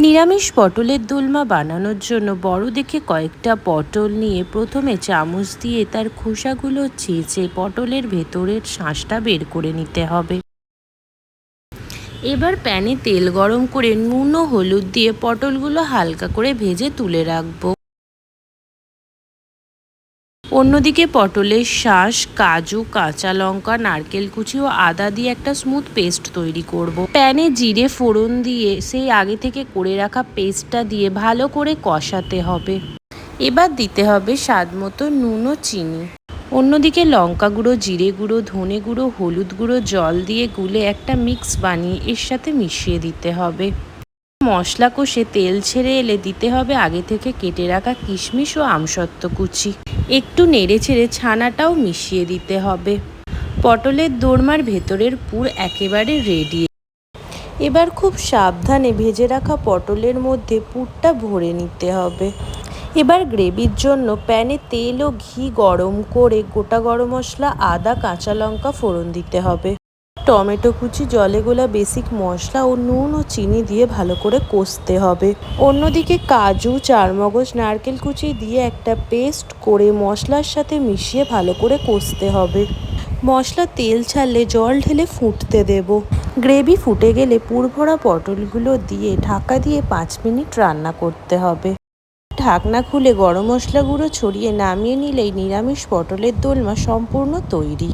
নিরামিষ পটলের দোলমা বানানোর জন্য বড় দেখে কয়েকটা পটল নিয়ে প্রথমে চামচ দিয়ে তার খোসাগুলো চেঁচে পটলের ভেতরের শাঁসটা বের করে নিতে হবে। এবার প্যানে তেল গরম করে নুন ও হলুদ দিয়ে পটলগুলো হালকা করে ভেজে তুলে রাখবো। অন্যদিকে পটলের শাঁস, কাজু, কাঁচা লঙ্কা, নারকেল কুচি ও আদা দিয়ে একটা স্মুথ পেস্ট তৈরি করব। প্যানে জিরে ফোড়ন দিয়ে সেই আগে থেকে করে রাখা পেস্টটা দিয়ে ভালো করে কষাতে হবে। এবার দিতে হবে স্বাদ মতো নুন ও চিনি। অন্যদিকে লঙ্কা গুঁড়ো, জিরে গুঁড়ো, ধনে গুঁড়ো, হলুদ গুঁড়ো জল দিয়ে গুলে একটা মিক্স বানিয়ে এর সাথে মিশিয়ে দিতে হবে। মশলা কষে তেল ছেড়ে এলে দিতে হবে আগে থেকে কেটে রাখা কিশমিশ ও আমসত্ত্ব কুচি। একটু নেড়ে ছেড়ে ছানাটাও মিশিয়ে দিতে হবে। পটলের দোরমার ভেতরের পুর একেবারে রেডি। এবার খুব সাবধানে ভেজে রাখা পটলের মধ্যে পুরটা ভরে নিতে হবে। এবার গ্রেভির জন্য প্যানে তেল ও ঘি গরম করে গোটা গরম মশলা, আদা, কাঁচা লঙ্কা ফোড়ন দিতে হবে। টমেটো কুচি, জলে গোলা বেসিক মশলা ও নুন ও চিনি দিয়ে ভালো করে কষতে হবে। অন্যদিকে কাজু, চারমগজ, নারকেল কুচি দিয়ে একটা পেস্ট করে মশলার সাথে মিশিয়ে ভালো করে কষতে হবে। মশলা তেল ছাড়লে জল ঢেলে ফুটতে দেব। গ্রেভি ফুটে গেলে পুর ভরা পটলগুলো দিয়ে ঢাকা দিয়ে 5 মিনিট রান্না করতে হবে। ঢাকনা খুলে গরম মশলা গুঁড়ো ছড়িয়ে নামিয়ে নিলেই নিরামিষ পটলের দোলমা সম্পূর্ণ তৈরি।